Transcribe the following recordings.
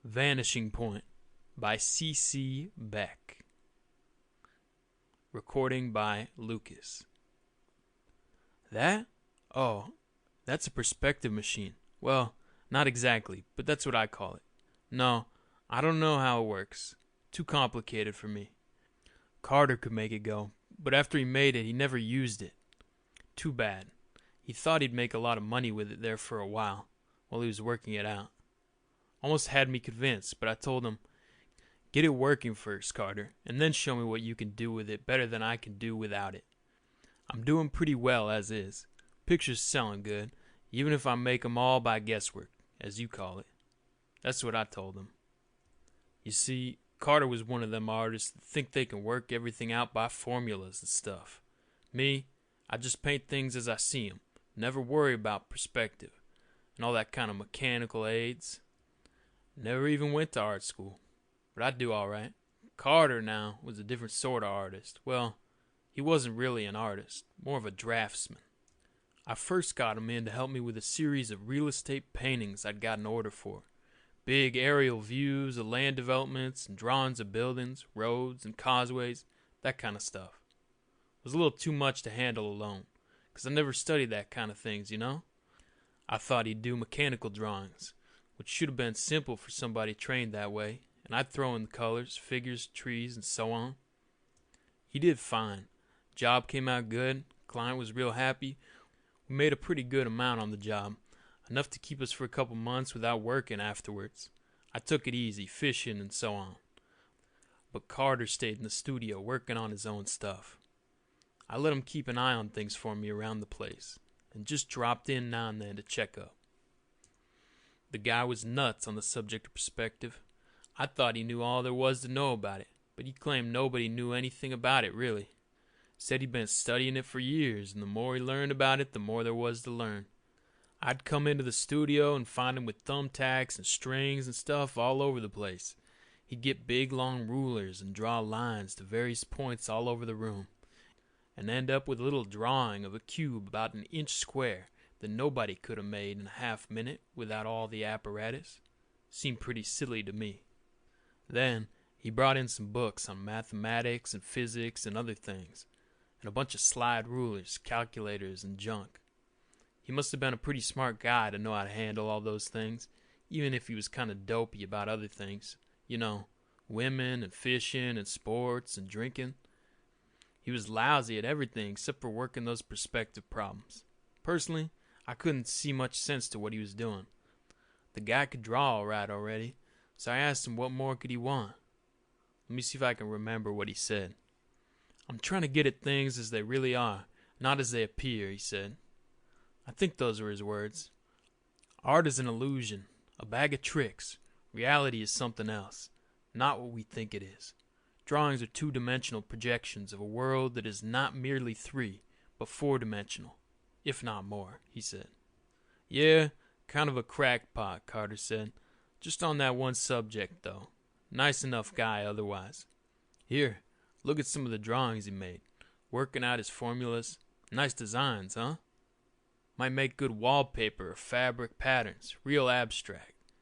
Vanishing Point by C. Beck. Recording by Lucas. That? Oh, that's a perspective machine. Well, not exactly, but that's what I call it. No, I don't know how it works. Too complicated for me. Carter could make it go, but after he made it, he never used it. Too bad. He thought he'd make a lot of money with it there for a while he was working it out. Almost had me convinced, but I told him, get it working first, Carter, and then show me what you can do with it better than I can do without it. I'm doing pretty well as is. Pictures selling good, even if I make 'em all by guesswork, as you call it. That's what I told him. You see, Carter was one of them artists that think they can work everything out by formulas and stuff. Me, I just paint things as I see 'em, never worry about perspective, and all that kind of mechanical aids. Never even went to art school, but I do all right. Carter, now, was a different sort of artist. Well, he wasn't really an artist, more of a draftsman. I first got him in to help me with a series of real estate paintings I'd got an order for. Big aerial views of land developments and drawings of buildings, roads and causeways, that kind of stuff. It was a little too much to handle alone, 'cause I never studied that kind of things, you know? I thought he'd do mechanical drawings, which should have been simple for somebody trained that way, and I'd throw in the colors, figures, trees, and so on. He did fine. Job came out good, client was real happy. We made a pretty good amount on the job, enough to keep us for a couple months without working afterwards. I took it easy, fishing and so on. But Carter stayed in the studio working on his own stuff. I let him keep an eye on things for me around the place, and just dropped in now and then to check up. The guy was nuts on the subject of perspective. I thought he knew all there was to know about it, but he claimed nobody knew anything about it, really. Said he'd been studying it for years, and the more he learned about it, the more there was to learn. I'd come into the studio and find him with thumbtacks and strings and stuff all over the place. He'd get big, long rulers and draw lines to various points all over the room, and end up with a little drawing of a cube about an inch square that nobody could have made in a half-minute without all the apparatus. Seemed pretty silly to me. Then he brought in some books on mathematics and physics and other things, and a bunch of slide rulers, calculators, and junk. He must have been a pretty smart guy to know how to handle all those things, even if he was kind of dopey about other things. You know, women and fishing and sports and drinking. He was lousy at everything except for working those perspective problems. Personally, I couldn't see much sense to what he was doing. The guy could draw all right already, so I asked him what more could he want. Let me see if I can remember what he said. I'm trying to get at things as they really are, not as they appear, he said. I think those were his words. Art is an illusion, a bag of tricks. Reality is something else, not what we think it is. Drawings are two-dimensional projections of a world that is not merely three, but four-dimensional. If not more, he said. Yeah, kind of a crackpot, Carter said. Just on that one subject, though. Nice enough guy otherwise. Here, look at some of the drawings he made. Working out his formulas. Nice designs, huh? Might make good wallpaper or fabric patterns. Real abstract.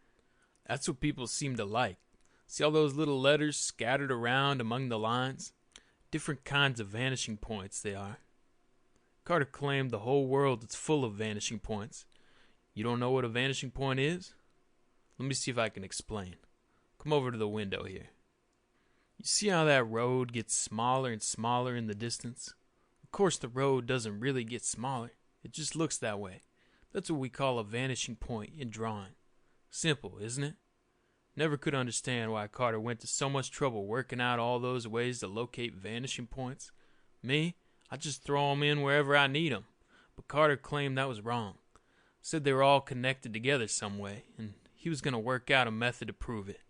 That's what people seem to like. See all those little letters scattered around among the lines? Different kinds of vanishing points they are. Carter claimed the whole world is full of vanishing points. You don't know what a vanishing point is? Let me see if I can explain. Come over to the window here. You see how that road gets smaller and smaller in the distance? Of course the road doesn't really get smaller. It just looks that way. That's what we call a vanishing point in drawing. Simple, isn't it? Never could understand why Carter went to so much trouble working out all those ways to locate vanishing points. Me, I just throw 'em in wherever I need 'em. But Carter claimed that was wrong. Said they were all connected together some way, and he was going to work out a method to prove it.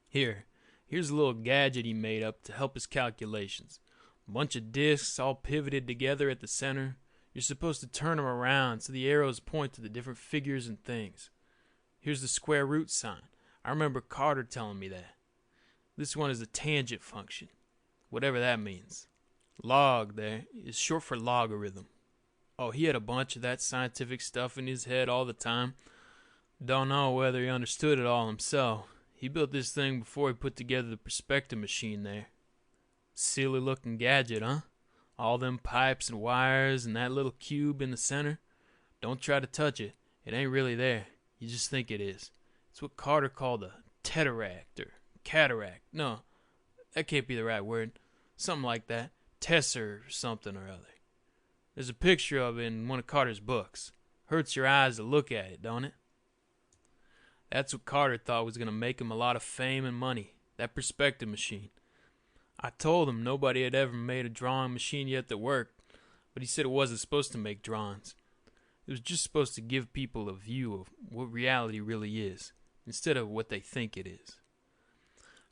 Here's a little gadget he made up to help his calculations. A bunch of discs all pivoted together at the center. You're supposed to turn them around so the arrows point to the different figures and things. Here's the square root sign. I remember Carter telling me that. This one is a tangent function, whatever that means. Log there is short for logarithm. Oh, he had a bunch of that scientific stuff in his head all the time. Don't know whether he understood it all himself. He built this thing before he put together the perspective machine there. Silly looking gadget, huh? All them pipes and wires and that little cube in the center. Don't try to touch it. It ain't really there. You just think it is. It's what Carter called a teteract or cataract. No, that can't be the right word. Something like that. Tesser or something or other. There's a picture of it in one of Carter's books. Hurts your eyes to look at it, don't it? That's what Carter thought was going to make him a lot of fame and money. That perspective machine. I told him nobody had ever made a drawing machine yet that worked, but he said it wasn't supposed to make drawings. It was just supposed to give people a view of what reality really is, instead of what they think it is.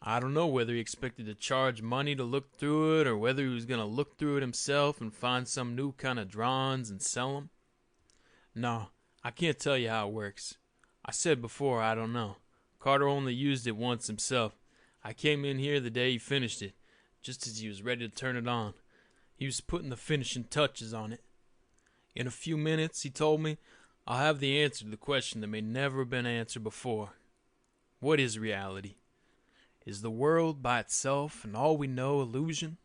I don't know whether he expected to charge money to look through it, or whether he was going to look through it himself and find some new kind of drawings and sell them. No, I can't tell you how it works. I said before, I don't know. Carter only used it once himself. I came in here the day he finished it, just as he was ready to turn it on. He was putting the finishing touches on it. In a few minutes, he told me, I'll have the answer to the question that may never have been answered before. What is reality? Is the world by itself and all we know illusion?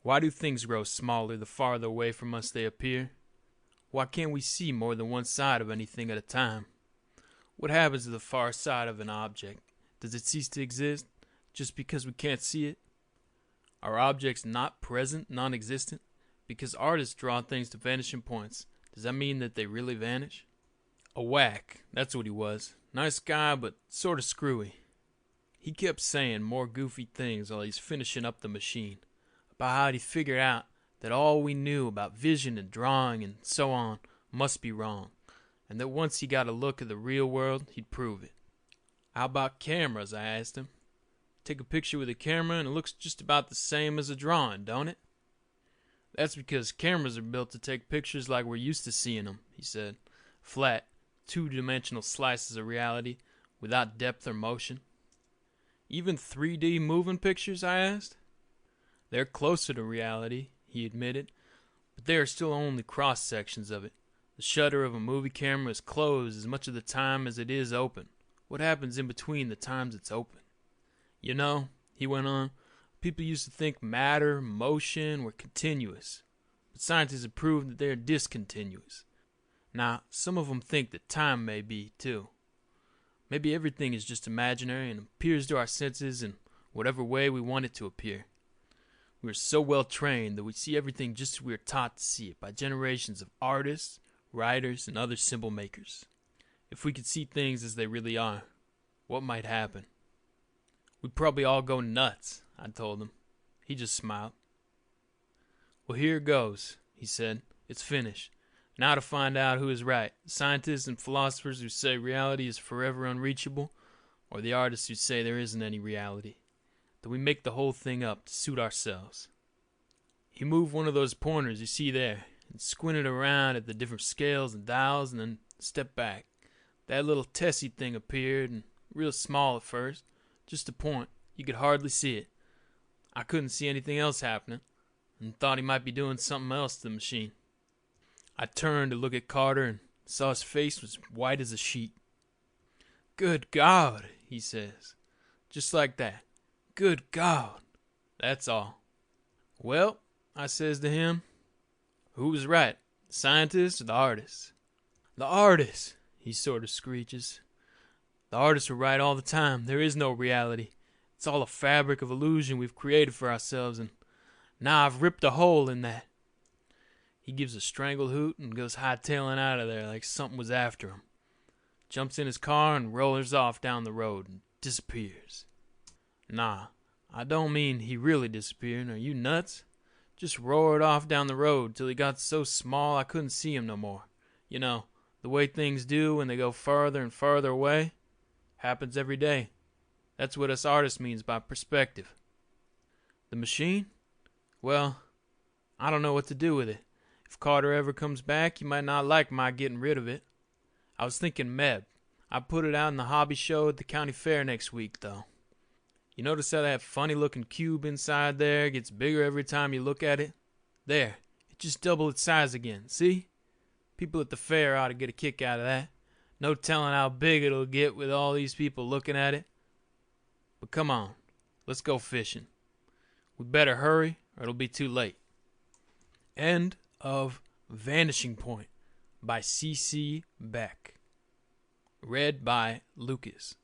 Why do things grow smaller the farther away from us they appear? Why can't we see more than one side of anything at a time? What happens to the far side of an object? Does it cease to exist just because we can't see it? Are objects not present, non-existent? Because artists draw things to vanishing points, does that mean that they really vanish? A whack, that's what he was. Nice guy, but sort of screwy. He kept saying more goofy things while he's finishing up the machine, about how he figured out that all we knew about vision and drawing and so on must be wrong, and that once he got a look at the real world, he'd prove it. How about cameras, I asked him. Take a picture with a camera and it looks just about the same as a drawing, don't it? That's because cameras are built to take pictures like we're used to seeing them, he said. Flat, two-dimensional slices of reality without depth or motion. Even 3D moving pictures, I asked? They're closer to reality, he admitted, but they are still only cross-sections of it. The shutter of a movie camera is closed as much of the time as it is open. What happens in between the times it's open? You know, he went on, people used to think matter, motion were continuous, but scientists have proved that they're discontinuous. Now, some of them think that time may be, too. Maybe everything is just imaginary and appears to our senses in whatever way we want it to appear. We are so well trained that we see everything just as we are taught to see it by generations of artists, writers, and other symbol makers. If we could see things as they really are, what might happen? We'd probably all go nuts, I told him. He just smiled. Well, here goes, he said. It's finished. Now to find out who is right, scientists and philosophers who say reality is forever unreachable, or the artists who say there isn't any reality, that we make the whole thing up to suit ourselves. He moved one of those pointers you see there, and squinted around at the different scales and dials, and then stepped back. That little Tessie thing appeared, and real small at first, just a point, you could hardly see it. I couldn't see anything else happening, and thought he might be doing something else to the machine. I turned to look at Carter and saw his face was white as a sheet. Good God, he says. Just like that. Good God. That's all. Well, I says to him, who was right, the scientist or the artist? The artist, he sort of screeches. The artists were right all the time. There is no reality. It's all a fabric of illusion we've created for ourselves, and now I've ripped a hole in that. He gives a strangled hoot and goes hightailing out of there like something was after him. Jumps in his car and rollers off down the road and disappears. Nah, I don't mean he really disappeared. Are you nuts? Just roared off down the road till he got so small I couldn't see him no more. You know, the way things do when they go farther and farther away. Happens every day. That's what us artists means by perspective. The machine? Well, I don't know what to do with it. If Carter ever comes back, he might not like my getting rid of it. I was thinking Meb. I put it out in the hobby show at the county fair next week, though. You notice how that funny-looking cube inside there gets bigger every time you look at it? There, it just doubled its size again, see? People at the fair ought to get a kick out of that. No telling how big it'll get with all these people looking at it. But come on, let's go fishing. We better hurry or it'll be too late. End of Vanishing Point by C.C. Beck. Read by Lucas.